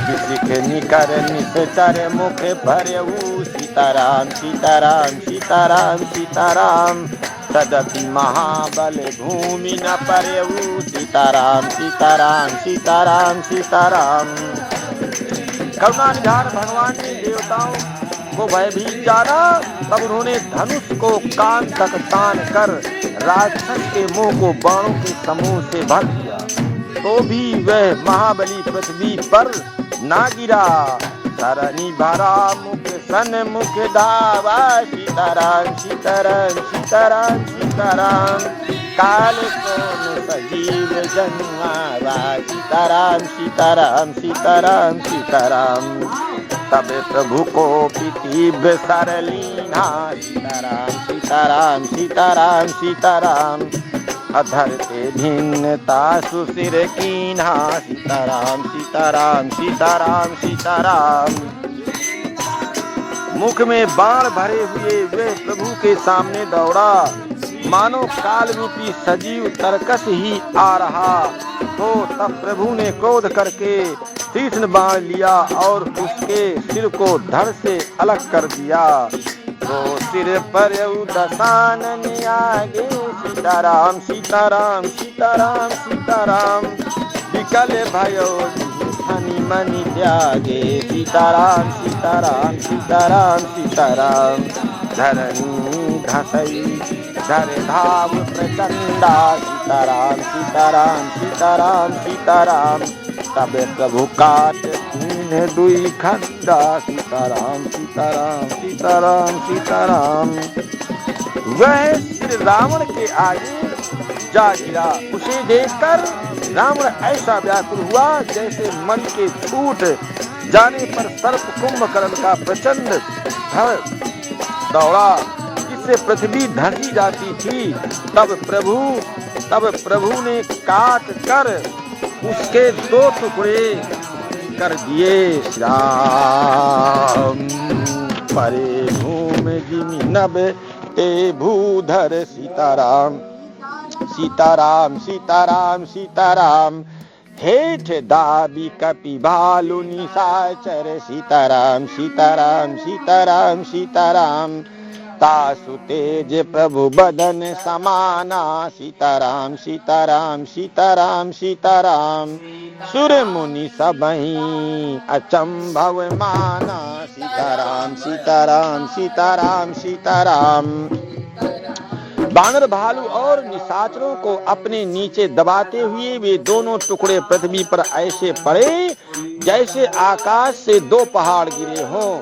सिख निकर निश्चर मुख भरऊ सीताराम सीताराम सीताराम सीताराम तदपि महाबल भूमि न परऊ सीताराम सीताराम सीताराम सीताराम। करुणा निधान भगवान ने देवताओं को भयभीत जाना, तब उन्होंने धनुष को कान तक तान कर राक्षस के मुंह को बाणों के समूह से भर दिया, तो भी वह महाबली पृथ्वी पर ना गिरा। धरणी भरा मुख सन मुख धावा सीताराम सीताराम सीताराम सीताराम काल कौन सजीव जन्मावा सीताराम सीताराम सीताराम सीताराम। तब प्रभु को तीव्र सरलीना सीताराम सीताराम सीताराम सीताराम अधर ते भिन्नता सुसिर कीन्हा सीताराम सीताराम सीताराम सीताराम। मुख में बाण भरे हुए वे प्रभु के सामने दौड़ा, मानो काल रूपी सजीव तरकस ही आ रहा। तो तब प्रभु ने क्रोध करके तीक्ष्ण बाण लिया और उसके सिर को धड़ से अलग कर दिया। तो सिर पर दशानन आगे सीताराम सीताराम सीताराम सीताराम विकल भयो धनी मनि त्यागे सीताराम सीताराम सीताराम सीताराम। धरणी धसई धर धाव प्रचंडा सीताराम सीताराम सीताराम सीताराम तब प्रभु काट दीन दुई खंडा सीताराम सीताराम सीताराम सीताराम। वह श्री रावण के आगे जा गिरा, उसे देखकर रावण ऐसा व्याकुल हुआ जैसे मन के छूट जाने पर सर्प कुंभकर्ण का प्रचंड धड़ दौड़ा, जिससे पृथ्वी धसी जाती थी। तब प्रभु ने काट कर उसके दो टुकड़े कर दिए। श्याम परे भूम जिमि नभ ते भूधर सीताराम सीताराम सीताराम सीताराम हेठ दाबी कपि भालु निशाचर सीताराम सीताराम सीताराम सीताराम तासु तेज प्रभु बदन समाना सीताराम सीताराम सीताराम सीताराम सुर मुनि सबहि अचंभव माना सीताराम सीताराम सीताराम सीताराम। बानर भालू और निशाचरों को अपने नीचे दबाते हुए वे दोनों टुकड़े पृथ्वी पर ऐसे पड़े जैसे आकाश से दो पहाड़ गिरे हों।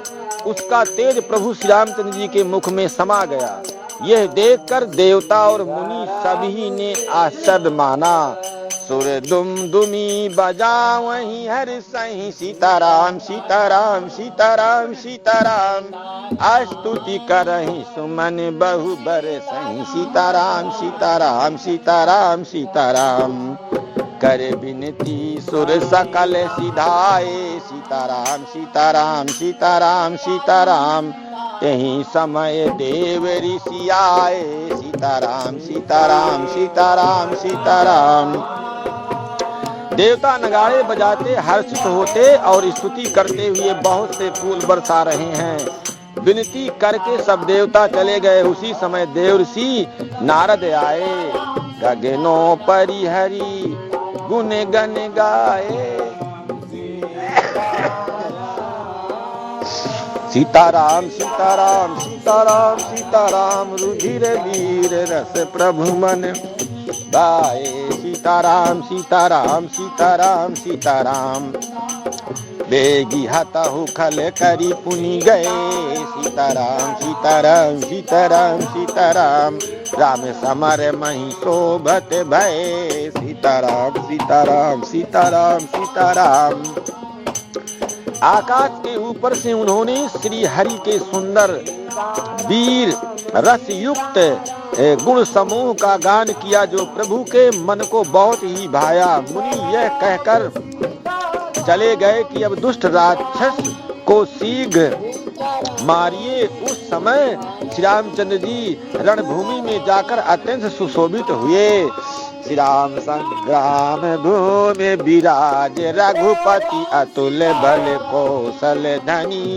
उसका तेज प्रभु श्री रामचंद्र जी के मुख में समा गया। यह देखकर देवता और मुनि सभी ने आश्चर्य माना। सुर दुम दुमी बजावहीं हरि सहीं सीताराम सीताराम सीताराम सीताराम स्तुति करहीं सुमन बहु बरसहीं सीताराम सीताराम सीताराम सीताराम। कर विनती सुर सकल सिधाए सीताराम सीताराम सीताराम सीताराम यही समय देव ऋषि आए सीताराम सीताराम सीताराम सीताराम। देवता नगाड़े बजाते हर्षित होते और स्तुति करते हुए बहुत से फूल बरसा रहे हैं। विनती करके सब देवता चले गए। उसी समय देव ऋषि नारद आए। गगनों परिहरि गुण गण गाए सीताराम सीताराम सीताराम सीताराम रुधिर वीर रस प्रभु मन गाए सीताराम सीताराम सीताराम सीताराम। बेगी हतहु खल करी पुनि गए सीताराम सीताराम सीताराम सीताराम राम समर मही शोभत भय सीताराम सीताराम सीताराम सीताराम। आकाश के ऊपर से उन्होंने श्री हरि के सुंदर वीर रस युक्त गुण समूह का गान किया जो प्रभु के मन को बहुत ही भाया। मुनि यह कहकर चले गए कि अब दुष्ट राक्षस को शीघ्र मारिए। उस समय श्री रामचंद्र जी रणभूमि में जाकर अत्यंत सुशोभित हुए। श्री राम संग्राम भूमि विराज रघुपति अतुल बल कौशल धनी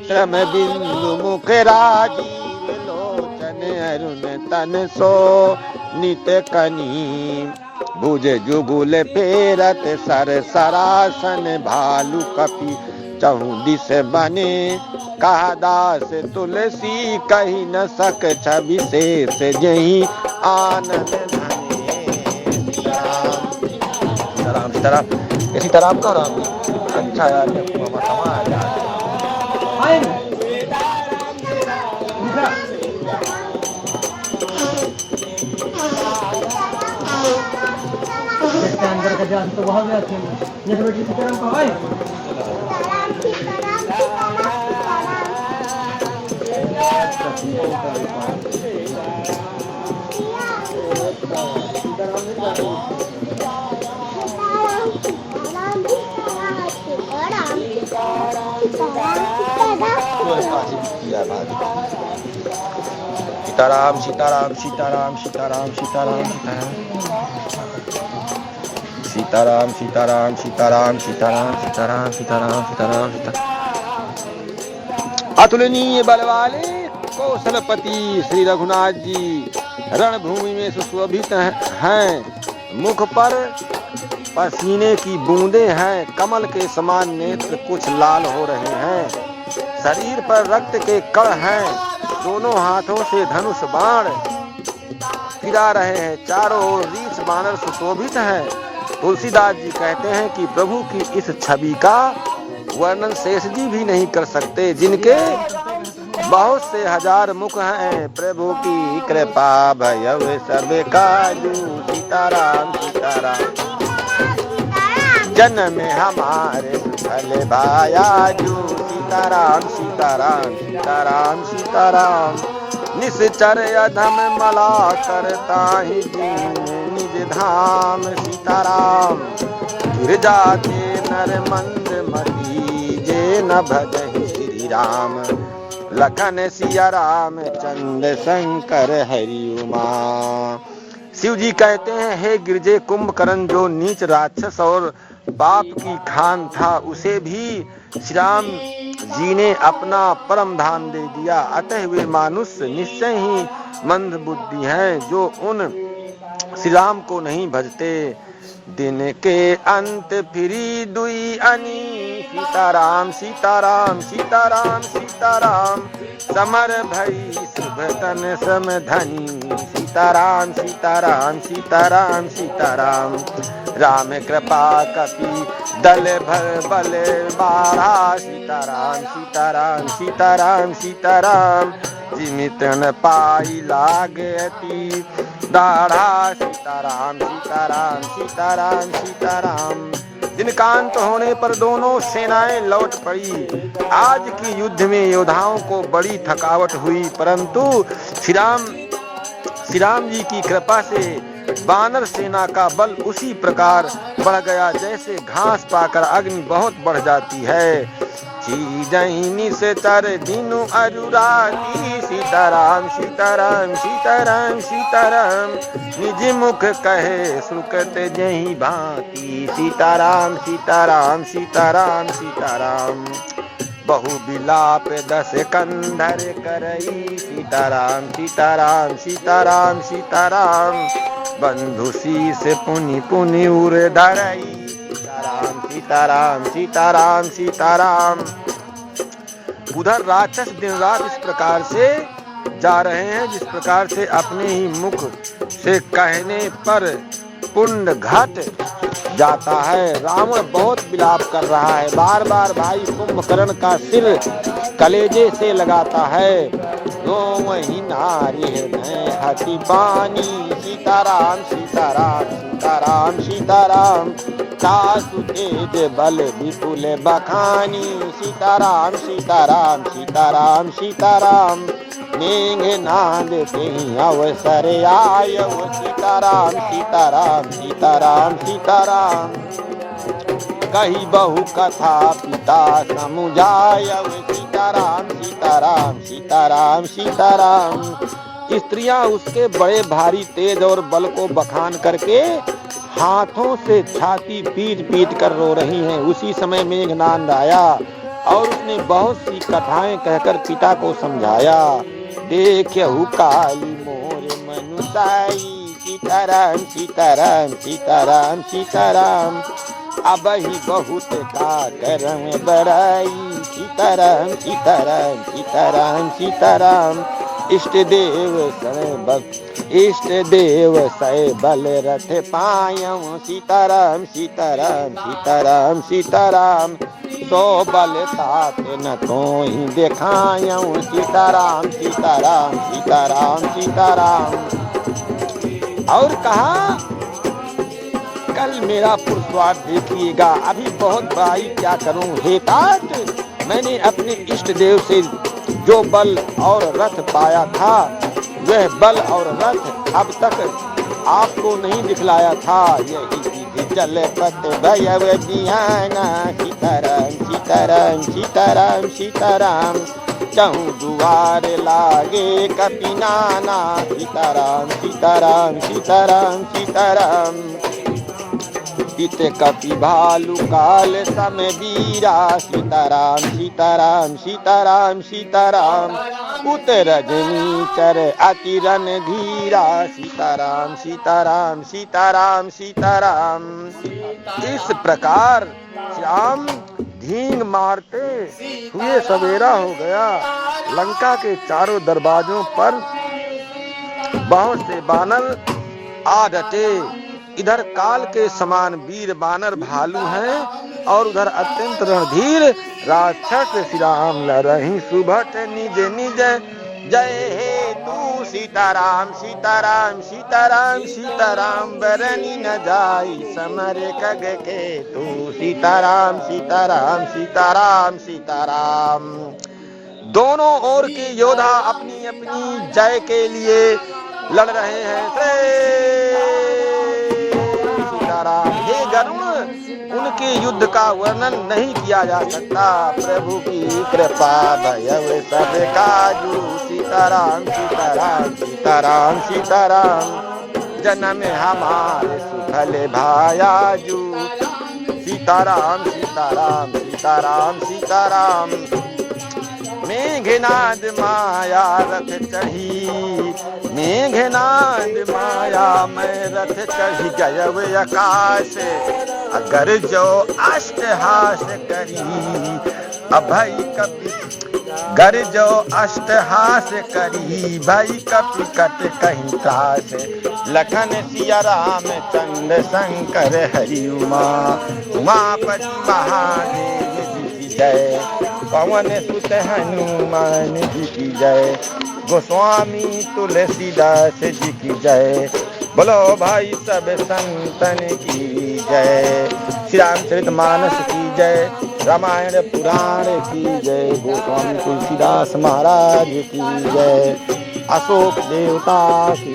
श्रम बिंदु मुख राजीव लोचन अरुण तन सो नित कनी भुज जुगुल फेरत सर सरासन भालू कपि चहु दिस बने कहा दास तुलसी कही न सक छवि शेष जही आनंद धने सीताराम सीताराम सीताराम का राम अच्छा यार अंदर का जान तो वहां गया थे जैसे बेटी सीताराम का भाई सीताराम सीताराम सीताराम सीताराम सीताराम सीताराम सीताराम सीताराम सीताराम सीताराम सीताराम सीताराम सीताराम अतुलनीय बल वाले कौशलपति श्री रघुनाथ जी रणभूमि में सुशोभित हैं। मुख पर पसीने की बूंदें हैं। कमल के समान नेत्र कुछ लाल हो रहे हैं। शरीर पर रक्त के कण हैं। दोनों हाथों से धनुष बाण फिरा रहे हैं। चारों ओर रीछ बानर सुशोभित हैं। तुलसीदास जी कहते हैं कि प्रभु की इस छवि का वर्णन शेष जी भी नहीं कर सकते, जिनके बहुत से हजार मुख हैं। प्रभु की कृपा भयव सब काजू सीताराम सीताराम जन्म हमारे भले भायाजू सीताराम सीताराम सीताराम सीताराम निश्चर अधम मला करता ही निज धाम सीताराम गिर जाते नर मंद मती जे न भजहि श्री राम लखन सिया राम चंद्र शंकर हरि उमा। शिव जी कहते हैं, हे गिरजे कुंभकर्ण जो नीच राक्षस और पाप की खान था, उसे भी श्री राम जी ने अपना परम धाम दे दिया। अतः वे मानुष्य निश्चय ही मंद बुद्धि हैं जो उन श्री राम को नहीं भजते। दिन के अंत फिरी दुई अनी सीताराम सीताराम सीताराम सीताराम समर भई शुभ तन समधनी सीताराम सीताराम सीताराम सीताराम राम कृपा कपि दल भर बल बारा सीताराम सीताराम सीताराम सीताराम जिमितन पाई लागती दाढ़ा सीताराम सीताराम सीताराम सीताराम। दिनकांत होने पर दोनों सेनाएं लौट पड़ी। आज की युद्ध में योद्धाओं को बड़ी थकावट हुई, परंतु श्री राम जी की कृपा से बानर सेना का बल उसी प्रकार बढ़ गया जैसे घास पाकर अग्नि बहुत बढ़ जाती है। चीजहिनी से तर दिनु अरुराती सीताराम सीताराम सीताराम सीताराम निज मुख कहे सुकत जही भांति सीताराम सीताराम सीताराम सीताराम बहु बिलाप दस कंधर करई सीताराम सीताराम सीताराम सीताराम बंधु शीस पुनि पुनि उर धरई सीताराम सीताराम सीताराम सीताराम। उधर राक्षस दिन रात इस प्रकार से जा रहे हैं जिस प्रकार से अपने ही मुख से कहने पर पुण्य घट जाता है। रावण बहुत विलाप कर रहा है, बार बार भाई कुंभकर्ण का सिर कलेजे से लगाता है। रोम ही नारी हृदय हति बानी सीताराम सीताराम सीताराम सीताराम सासु तेज बल विपुल बखानी सीताराम सीताराम सीताराम सीताराम मेघनाद ते अवसर आयव सीताराम सीताराम सीताराम सीताराम कही बहु कथा पिता समुझायव सीताराम सीताराम सीताराम सीताराम स्त्रियां उसके बड़े भारी तेज और बल को बखान करके हाथों से छाती पीट पीट कर रो रही हैं। उसी समय मेघनाद आया और उसने बहुत सी कथाएं कहकर पिता को समझाया। देखहु काली मोर मनुसाई, सीताराम सीताराम सीताराम सीताराम, अब ही बहुत का करम बड़ाई, सीताराम सीताराम सीताराम सीताराम। इष्ट देव सै बल रथ पायऊं, सीताराम सीताराम सीताराम सीताराम, सो बल तात न कोई दिखायऊं, सीताराम सीताराम सीताराम सीताराम। और कहा कल मेरा पुरुषवार देखिएगा, अभी बहुत बड़ाई क्या करूं हे तात, मैंने अपने इष्ट देव से जो बल और रथ पाया था, वह बल और रथ अब तक आपको नहीं दिखलाया था। यही जल पत भयव बिहाना, सीताराम सीताराम सीताराम सीताराम, चहु दुआर लागे कपिनाना, सीताराम सीताराम सीताराम सीताराम। इत कपि भालु काल सम वीरा, सीताराम सीताराम सीताराम सीताराम, उत रजनी चर अति रन धीरा, सीताराम सीताराम सीताराम सीताराम। इस प्रकार श्याम धींग मारते हुए सवेरा हो गया। लंका के चारों दरवाजों पर बहुत से बानर आ डटे। इधर काल के समान वीर बानर भालू हैं और उधर अत्यंत रणधीर राक्षस श्री राम लरहि सुभट निज निज, जय हे तू सीताराम सीताराम सीताराम सीताराम, बरनी न जाई समर खग के तू, सीताराम सीताराम सीताराम सीताराम। दोनों ओर के योद्धा अपनी अपनी जय के लिए लड़ रहे हैं। हे गरुण, उनके युद्ध का वर्णन नहीं किया जा सकता। प्रभु की कृपा भयव सब काजू, सीताराम सीताराम सीताराम सीताराम, जन्म हमारे सुफल भायाजू, सीताराम सीताराम सीताराम सीताराम। मेघनाद माया रथ चढ़ी, मेघनाद माया मैं रथ चढ़ी गयव आकाश, अगर जो अष्टहास करी अभय कपि, गर जो अष्टहास करी भई कपि कट कहीं त्रास, लखन सिया राम चंद्र शंकर हरि उमा, उमापति महादेव जी की जय, पवन सुत हनुमान जी की जय, गोस्वामी तुलसीदास जी की जय, बोलो भाई सब संतन की जय, श्री रामचरितमानस की जय, रामायण पुराण की जय, गोस्वामी तुलसीदास महाराज की जय, अशोक देवता की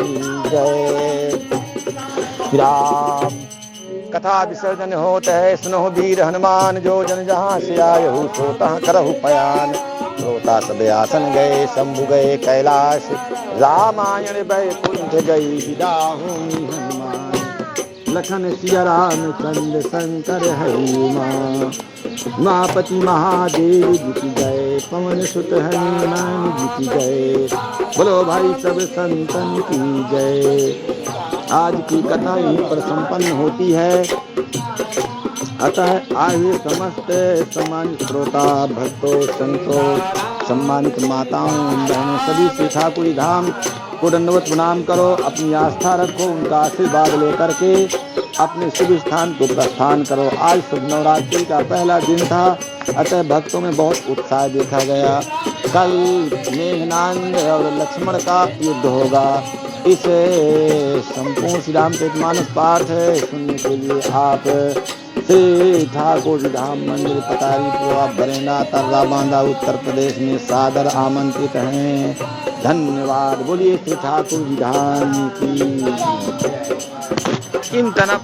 जय। श्री राम कथा विसर्जन होत है, सुनो वीर हनुमान, जो जन जहाँ से आयहु सो तहाँ करहु पयान, श्रोता सब आसन गए शंभु गए कैलाश, रामायण वैकुंठ गई विदा होई हनुमान, लखन सिया राम चंद्र शंकर हरि उमा, उमापति महादेव जी की जय, पवन सुत हनुमान जी की जय, बोलो भाई सब संतन की जय। आज की कथा यहीं पर संपन्न होती है। अतः आइए समस्त सम्मानित श्रोता भक्तों संतों सम्मानित माताओं बहनों सभी से ठाकुरी धाम को दंडवत प्रणाम करो, अपनी आस्था रखो, उनका आशीर्वाद लेकर के अपने शुभ स्थान को प्रस्थान करो। आज शुभ नवरात्रि का पहला दिन था, अतः भक्तों में बहुत उत्साह देखा गया। कल मेघनाद और लक्ष्मण का युद्ध होगा। इस संपूर्ण श्री रामचरितमानस पाठ सुनने के लिए आप श्री ठाकुर धाम मंदिर पतारीपुरा बरेना तर्रा बांधा उत्तर प्रदेश में सादर आमंत्रित हैं। धन्यवाद। बोलिए श्री ठाकुर धाम की। चिंतन